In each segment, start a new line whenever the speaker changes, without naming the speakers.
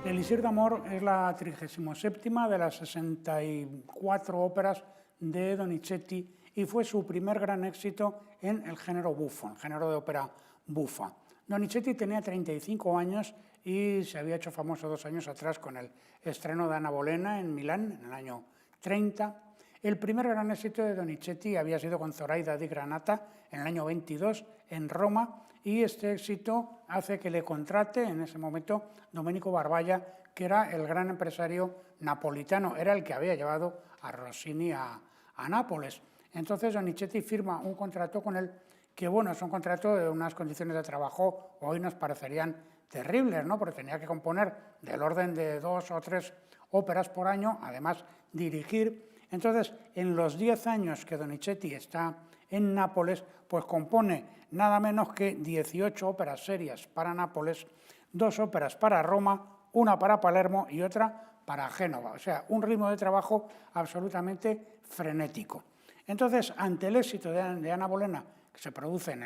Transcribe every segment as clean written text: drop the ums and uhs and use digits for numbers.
L'Élysée d'Amor es la 37ª de las 64 óperas de Donizetti y fue su primer gran éxito en el género bufo, el género de ópera bufa. Donizetti tenía 35 años y se había hecho famoso 2 años atrás con el estreno de Anna Bolena en Milán, en el año 30. El primer gran éxito de Donizetti había sido con Zoraida di Granata en el año 22 en Roma, y este éxito hace que le contrate en ese momento Domenico Barballa, que era el gran empresario napolitano, era el que había llevado a Rossini a Nápoles. Entonces Donizetti firma un contrato con él que, bueno, es un contrato de unas condiciones de trabajo hoy nos parecerían terribles, ¿no? Porque tenía que componer del orden de 2 o 3 óperas por año, además dirigir. Entonces, en los 10 años que Donizetti está en Nápoles, pues compone nada menos que 18 óperas serias para Nápoles, 2 óperas para Roma, una para Palermo y otra para Génova. O sea, un ritmo de trabajo absolutamente frenético. Entonces, ante el éxito de Anna Bolena, que se produce en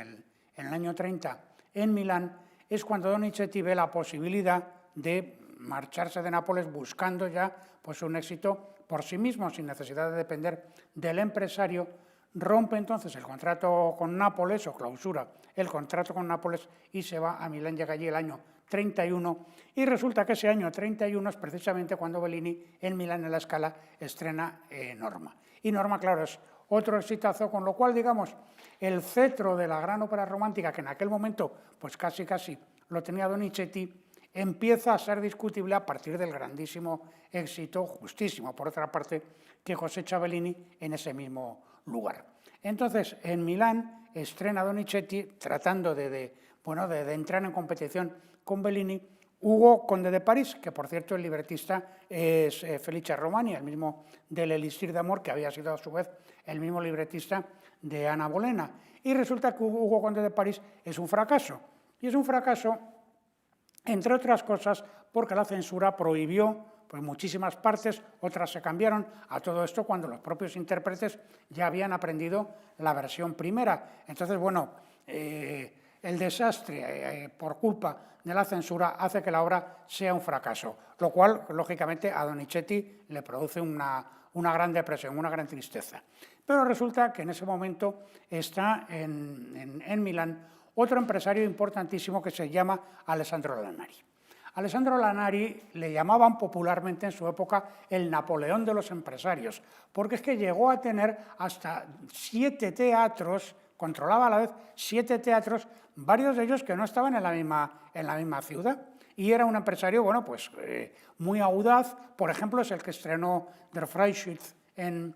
el año 30 en Milán, es cuando Donizetti ve la posibilidad de marcharse de Nápoles buscando ya pues, un éxito por sí mismo, sin necesidad de depender del empresario. Rompe entonces el contrato con Nápoles, o clausura el contrato con Nápoles, y se va a Milán. Llega allí el año 31, y resulta que ese año 31 es precisamente cuando Bellini en Milán, en la Scala, estrena Norma. Y Norma, claro, es otro exitazo, con lo cual, digamos, el cetro de la gran ópera romántica, que en aquel momento pues casi lo tenía Donizetti, empieza a ser discutible a partir del grandísimo éxito, justísimo por otra parte, que cosecha Bellini en ese mismo lugar. Entonces, en Milán estrena Donizetti, tratando de entrar en competición con Bellini, Hugo Conde de París, que por cierto el libretista es Felice Romani, el mismo del Elixir de Amor, que había sido a su vez el mismo libretista de Anna Bolena. Y resulta que Hugo Conde de París es un fracaso. Y es un fracaso, entre otras cosas, porque la censura prohibió pues, muchísimas partes, otras se cambiaron. A todo esto cuando los propios intérpretes ya habían aprendido la versión primera. Entonces, bueno, el desastre por culpa de la censura hace que la obra sea un fracaso, lo cual, lógicamente, a Donizetti le produce una gran depresión, una gran tristeza. Pero resulta que en ese momento está en Milán otro empresario importantísimo que se llama Alessandro Lanari. Alessandro Lanari le llamaban popularmente en su época el Napoleón de los empresarios, porque es que llegó a tener hasta 7 teatros, controlaba a la vez 7 teatros, varios de ellos que no estaban en la misma ciudad. Y era un empresario, bueno, pues muy audaz. Por ejemplo, es el que estrenó Der Freischütz en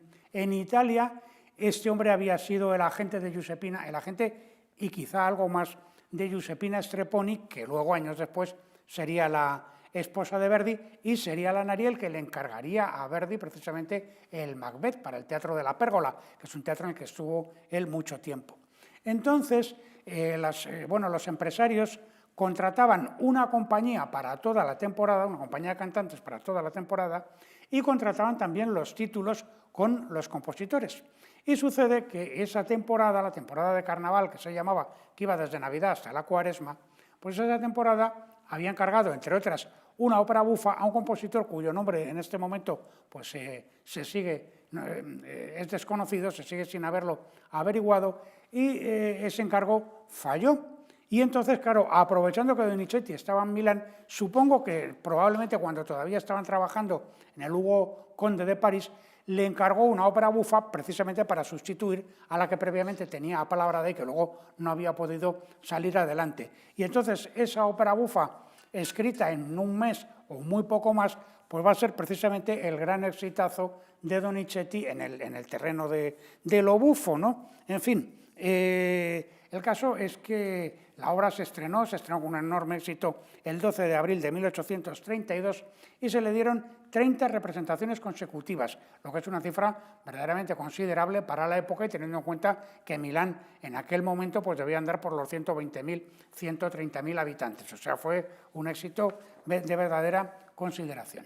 Italia. Este hombre había sido el agente de Giuseppina, el agente y quizá algo más de Giuseppina Strepponi, que luego, años después, sería la esposa de Verdi, y sería Lanari el que le encargaría a Verdi precisamente el Macbeth para el Teatro de la Pérgola, que es un teatro en el que estuvo él mucho tiempo. Entonces, los empresarios contrataban una compañía para toda la temporada, una compañía de cantantes para toda la temporada, y contrataban también los títulos con los compositores. Y sucede que esa temporada, la temporada de carnaval, que se llamaba, que iba desde Navidad hasta la Cuaresma, pues esa temporada había encargado, entre otras, una ópera bufa a un compositor cuyo nombre en este momento pues, es desconocido, se sigue sin haberlo averiguado, y ese encargo falló. Y entonces, claro, aprovechando que Donizetti estaba en Milán, supongo que probablemente cuando todavía estaban trabajando en el Hugo Conde de París, le encargó una ópera bufa precisamente para sustituir a la que previamente tenía a palabra de que luego no había podido salir adelante. Y entonces esa ópera bufa, escrita en un mes o muy poco más, pues va a ser precisamente el gran exitazo de Donizetti en el terreno de lo bufo, ¿no? En fin, el caso es que la obra se estrenó con un enorme éxito el 12 de abril de 1832 y se le dieron 30 representaciones consecutivas, lo que es una cifra verdaderamente considerable para la época y teniendo en cuenta que Milán en aquel momento pues, debía andar por los 120.000, 130.000 habitantes. O sea, fue un éxito de verdadera consideración.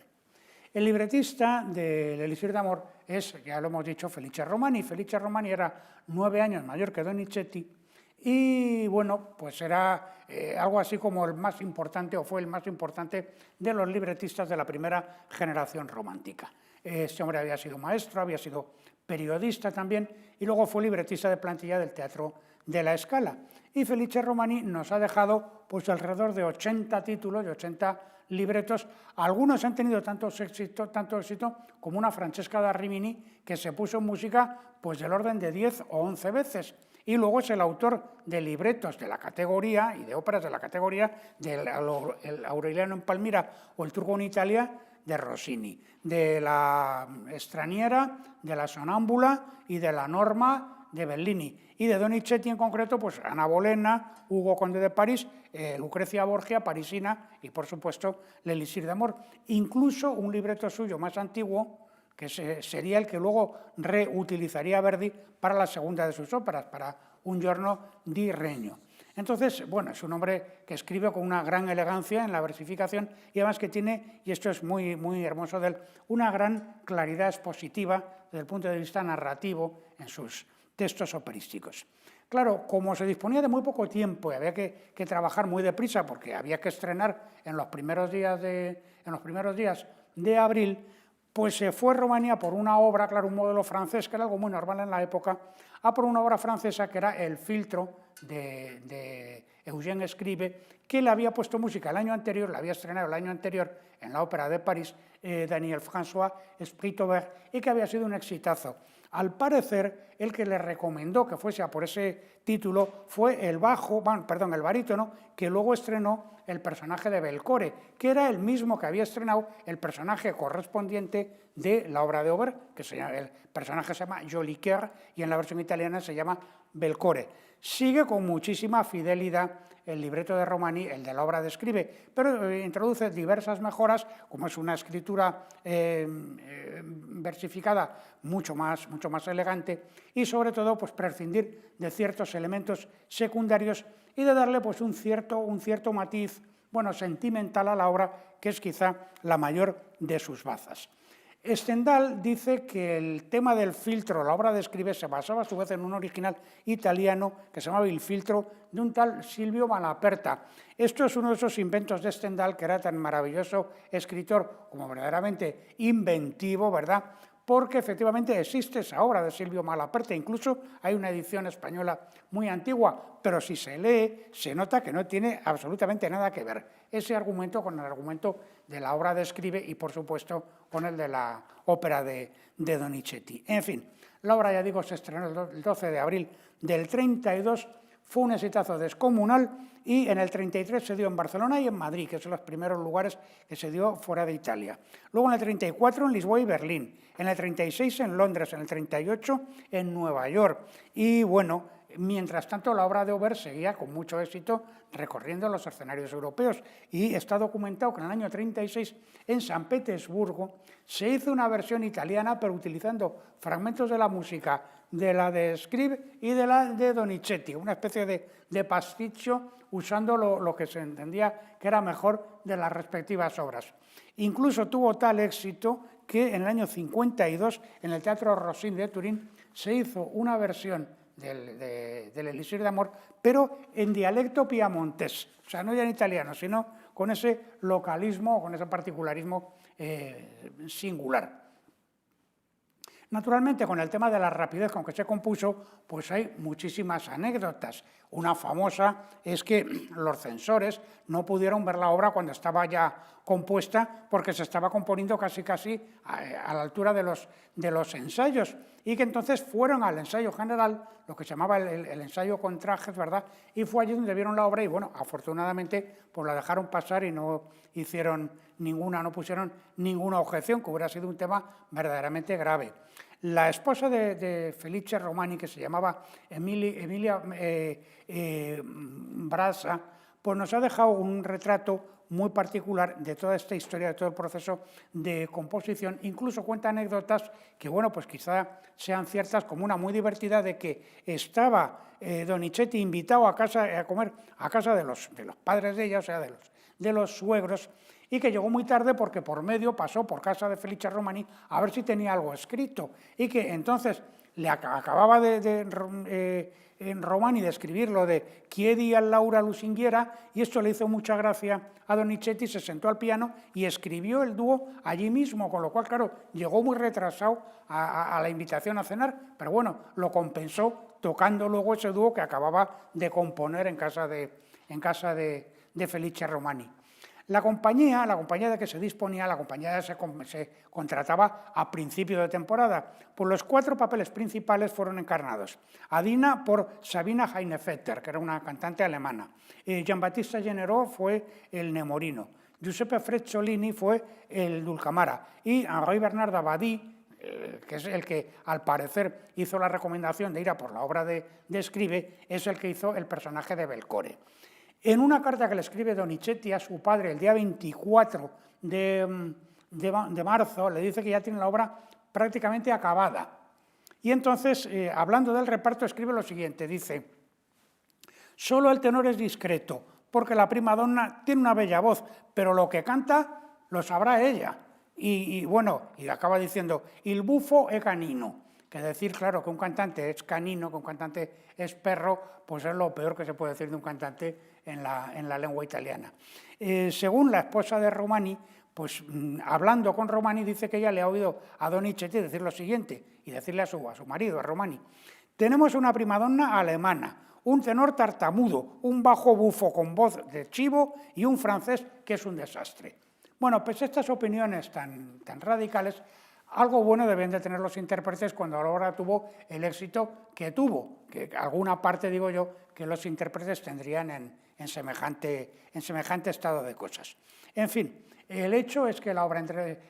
El libretista del Elixir d'Amor es, ya lo hemos dicho, Felice Romani. Felice Romani era 9 años mayor que Donizetti y, bueno, pues era algo así como el más importante, o fue el más importante de los libretistas de la primera generación romántica. Este hombre había sido maestro, había sido periodista también, y luego fue libretista de plantilla del Teatro de la Scala. Y Felice Romani nos ha dejado pues alrededor de 80 títulos, de 80 libretos. Algunos han tenido tanto éxito como una Francesca da Rimini, que se puso en música pues del orden de 10 o 11 veces. Y luego es el autor de libretos de la categoría y de óperas de la categoría del Aureliano en Palmira o el Turco en Italia de Rossini, de la Straniera, de la Sonámbula y de la Norma de Bellini. Y de Donizetti en concreto, pues Ana Bolena, Hugo Conde de París, Lucrecia Borgia, Parisina y, por supuesto, l'Elixir d'Amor. Incluso un libreto suyo más antiguo, que sería el que luego reutilizaría Verdi para la segunda de sus óperas, para Un giorno di Regno. Entonces, bueno, es un hombre que escribe con una gran elegancia en la versificación y además que tiene, y esto es muy, muy hermoso de él, una gran claridad expositiva desde el punto de vista narrativo en sus textos operísticos. Claro, como se disponía de muy poco tiempo y había que trabajar muy deprisa porque había que estrenar en los primeros días de abril, pues se fue a Rumanía por una obra, claro, un modelo francés, que era algo muy normal en la época, a por una obra francesa que era El filtro de Eugène Scribe, que le había puesto música el año anterior, la había estrenado el año anterior en la Ópera de París, Daniel François Spritobert, y que había sido un exitazo. Al parecer, el que le recomendó que fuese a por ese título fue el barítono, que luego estrenó el personaje de Belcore, que era el mismo que había estrenado el personaje correspondiente de la obra de Auber, el personaje se llama Jolicoeur y en la versión italiana se llama Belcore. Sigue con muchísima fidelidad el libreto de Romani, el de la obra de Scribe, pero introduce diversas mejoras, como es una escritura versificada mucho más elegante y sobre todo pues prescindir de ciertos elementos secundarios y de darle pues un cierto matiz sentimental a la obra, que es quizá la mayor de sus bazas. Stendhal dice que el tema del filtro, la obra de Scribe, se basaba a su vez en un original italiano que se llamaba Il filtro, de un tal Silvio Malaperta. Esto es uno de esos inventos de Stendhal, que era tan maravilloso escritor como verdaderamente inventivo, ¿verdad?, porque efectivamente existe esa obra de Silvio Malaperta, incluso hay una edición española muy antigua, pero si se lee, se nota que no tiene absolutamente nada que ver ese argumento con el argumento de la obra de Scribe y, por supuesto, con el de la ópera de Donizetti. En fin, la obra, ya digo, se estrenó el 12 de abril del 32, fue un exitazo descomunal y en el 33 se dio en Barcelona y en Madrid, que son los primeros lugares que se dio fuera de Italia. Luego en el 34 en Lisboa y Berlín, en el 36 en Londres, en el 38 en Nueva York. Y bueno, mientras tanto la obra de Auber seguía con mucho éxito recorriendo los escenarios europeos y está documentado que en el año 36 en San Petersburgo se hizo una versión italiana pero utilizando fragmentos de la música de la de Scribe y de la de Donizetti, una especie de pasticcio usando lo que se entendía que era mejor de las respectivas obras. Incluso tuvo tal éxito que en el año 52 en el Teatro Rossini de Turín se hizo una versión del Elixir d'Amor, pero en dialecto piamontés, o sea, no ya en italiano, sino con ese localismo, con ese particularismo singular. Naturalmente, con el tema de la rapidez con que se compuso, pues hay muchísimas anécdotas. Una famosa es que los censores no pudieron ver la obra cuando estaba ya compuesta porque se estaba componiendo casi a la altura de los ensayos y que entonces fueron al ensayo general, lo que se llamaba el ensayo con trajes, ¿verdad? Y fue allí donde vieron la obra y, bueno, afortunadamente, pues la dejaron pasar y no pusieron ninguna objeción, que hubiera sido un tema verdaderamente grave. La esposa de Felice Romani, que se llamaba Emilia Brasa, pues nos ha dejado un retrato muy particular de toda esta historia, de todo el proceso de composición. Incluso cuenta anécdotas que, bueno, pues quizá sean ciertas, como una muy divertida de que estaba Donizetti invitado a comer a casa de los padres de ella, o sea, de los suegros, y que llegó muy tarde porque por medio pasó por casa de Felice Romani a ver si tenía algo escrito, y que entonces le acababa en Romani de escribir lo de Chiedi a Laura Lusinghiera, y esto le hizo mucha gracia a Donizetti, se sentó al piano y escribió el dúo allí mismo, con lo cual, claro, llegó muy retrasado a la invitación a cenar, pero bueno, lo compensó tocando luego ese dúo que acababa de componer en casa de Felice Romani. La compañía de que se disponía, la compañía se contrataba a principio de temporada. Pues los 4 papeles principales fueron encarnados. Adina por Sabina Heinevetter, que era una cantante alemana. Giambattista Generó fue el Nemorino. Giuseppe Frezzolini fue el Dulcamara. Y Henri Bernard Abadie, que es el que al parecer hizo la recomendación de ir a por la obra de Scribe, es el que hizo el personaje de Belcore. En una carta que le escribe Donizetti a su padre el día 24 de marzo, le dice que ya tiene la obra prácticamente acabada. Y entonces, hablando del reparto, escribe lo siguiente, dice: «Solo el tenor es discreto, porque la primadonna tiene una bella voz, pero lo que canta lo sabrá ella». Y acaba diciendo: «Il buffo è canino». Que decir, claro, que un cantante es canino, que un cantante es perro, pues es lo peor que se puede decir de un cantante en la lengua italiana. Según la esposa de Romani, pues hablando con Romani, dice que ella le ha oído a Donizetti decir lo siguiente, y decirle a su marido, a Romani: «Tenemos una primadonna alemana, un tenor tartamudo, un bajo bufo con voz de chivo y un francés que es un desastre». Bueno, pues estas opiniones tan radicales, algo bueno deben de tener los intérpretes cuando la obra tuvo el éxito que tuvo, que alguna parte, digo yo, que los intérpretes tendrían en semejante estado de cosas. En fin, el hecho es que la obra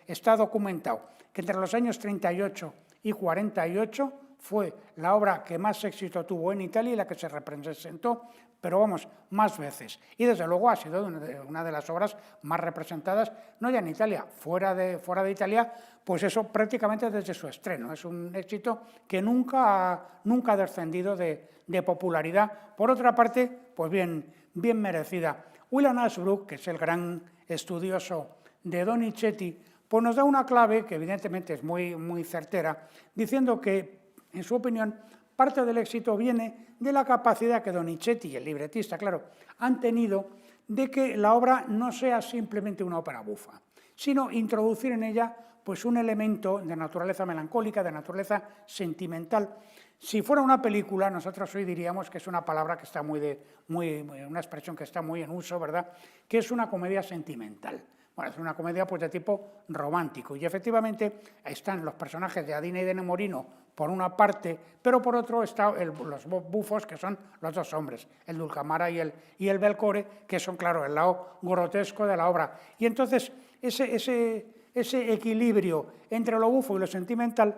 está documentado que entre los años 38 y 48 fue la obra que más éxito tuvo en Italia y la que se representó, pero vamos, más veces. Y desde luego ha sido una de las obras más representadas, no ya en Italia, fuera de Italia, pues eso prácticamente desde su estreno. Es un éxito que nunca ha descendido de popularidad. Por otra parte, pues bien merecida. William Ashbrook, que es el gran estudioso de Donizetti, pues nos da una clave que evidentemente es muy certera, diciendo que, en su opinión, parte del éxito viene de la capacidad que Donizetti y el libretista, claro, han tenido de que la obra no sea simplemente una ópera bufa, sino introducir en ella pues un elemento de naturaleza melancólica, de naturaleza sentimental. Si fuera una película, nosotros hoy diríamos que es una palabra que está una expresión que está muy en uso, ¿verdad?, que es una comedia sentimental. Bueno, es una comedia pues de tipo romántico, y efectivamente están los personajes de Adina y de Nemorino por una parte, pero por otro están los bufos, que son los 2 hombres, el Dulcamara y el Belcore, que son, claro, el lado grotesco de la obra. Y entonces ese equilibrio entre lo bufo y lo sentimental,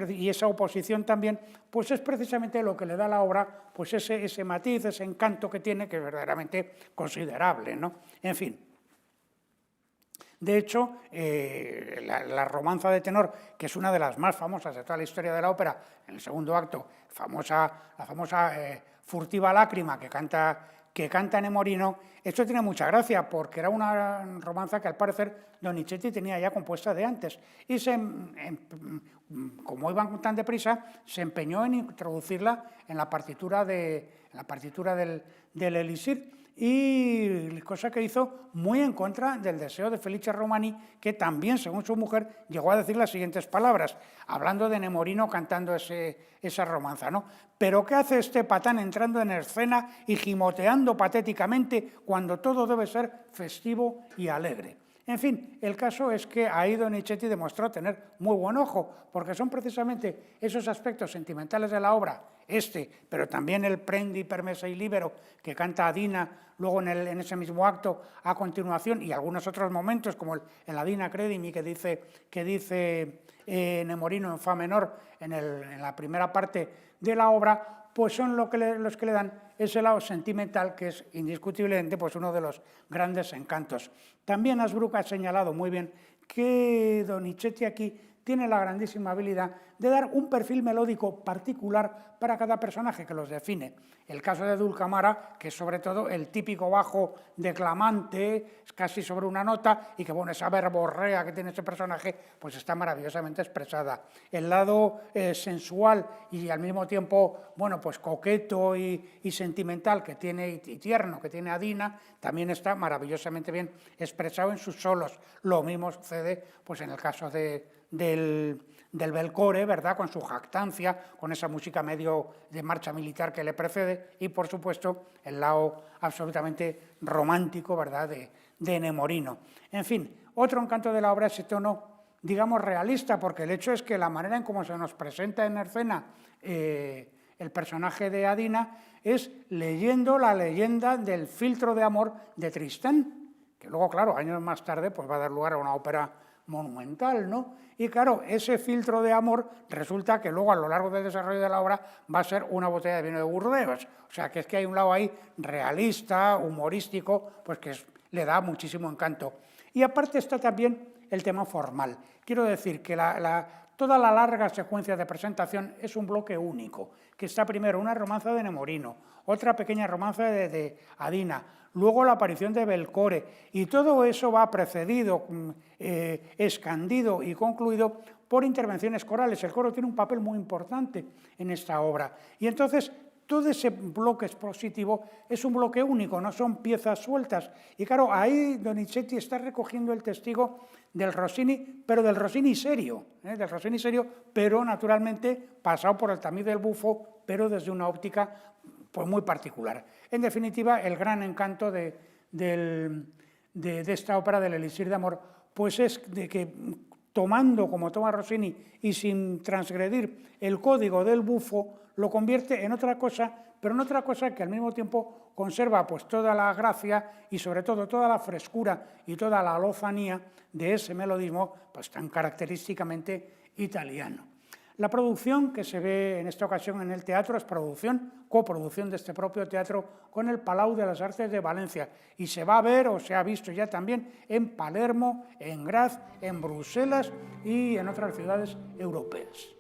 y esa oposición también, pues es precisamente lo que le da a la obra pues ese matiz, ese encanto que tiene, que es verdaderamente considerable, ¿no? En fin. De hecho, la romanza de tenor, que es una de las más famosas de toda la historia de la ópera, en el segundo acto, la famosa furtiva lágrima que canta Nemorino, esto tiene mucha gracia, porque era una romanza que al parecer Donizetti tenía ya compuesta de antes, y como iban tan deprisa, se empeñó en introducirla en la partitura del Elixir, y cosa que hizo muy en contra del deseo de Felice Romani, que también, según su mujer, llegó a decir las siguientes palabras, hablando de Nemorino cantando esa romanza, ¿no? «Pero ¿qué hace este patán entrando en escena y gimoteando patéticamente cuando todo debe ser festivo y alegre?» En fin, el caso es que ahí Donizetti demostró tener muy buen ojo, porque son precisamente esos aspectos sentimentales de la obra, pero también el Prendi, permessa y libero, que canta Adina luego en ese mismo acto a continuación, y algunos otros momentos, como el Adina Credimi, que dice Nemorino en fa menor en la primera parte de la obra, pues son los que le dan ese lado sentimental, que es indiscutiblemente pues uno de los grandes encantos. También Ashbrook ha señalado muy bien que Donizetti aquí tiene la grandísima habilidad de dar un perfil melódico particular para cada personaje que los define. El caso de Dulcamara, que es sobre todo el típico bajo declamante, casi sobre una nota, y que bueno, esa verborrea que tiene ese personaje, pues está maravillosamente expresada. El lado sensual y al mismo tiempo, bueno, pues coqueto y sentimental que tiene, y tierno que tiene Adina, también está maravillosamente bien expresado en sus solos. Lo mismo sucede pues en el caso del Belcore, ¿verdad?, con su jactancia, con esa música medio de marcha militar que le precede, y por supuesto el lado absolutamente romántico, ¿verdad?, de Nemorino. En fin, otro encanto de la obra es ese tono, digamos, realista, porque el hecho es que la manera en cómo se nos presenta en escena el personaje de Adina es leyendo la leyenda del filtro de amor de Tristán, que luego, claro, años más tarde pues va a dar lugar a una ópera monumental, ¿no? Y claro, ese filtro de amor resulta que luego a lo largo del desarrollo de la obra va a ser una botella de vino de Burdeos. O sea, que es que hay un lado ahí realista, humorístico, pues que le da muchísimo encanto. Y aparte está también el tema formal. Quiero decir que toda la larga secuencia de presentación es un bloque único, que está primero una romanza de Nemorino, otra pequeña romanza de Adina, luego la aparición de Belcore, y todo eso va precedido, escandido y concluido por intervenciones corales. El coro tiene un papel muy importante en esta obra. Y entonces todo ese bloque expositivo es un bloque único, no son piezas sueltas. Y claro, ahí Donizetti está recogiendo el testigo del Rossini, pero del Rossini serio, pero naturalmente pasado por el tamiz del bufo, pero desde una óptica pues muy particular. En definitiva, el gran encanto de esta ópera del Elixir de Amor pues es de que, tomando como toma Rossini y sin transgredir el código del bufo, lo convierte en otra cosa, pero en otra cosa que al mismo tiempo conserva pues toda la gracia y sobre todo toda la frescura y toda la lozanía de ese melodismo pues tan característicamente italiano. La producción que se ve en esta ocasión en el teatro es coproducción de este propio teatro con el Palau de las Artes de Valencia, y se va a ver o se ha visto ya también en Palermo, en Graz, en Bruselas y en otras ciudades europeas.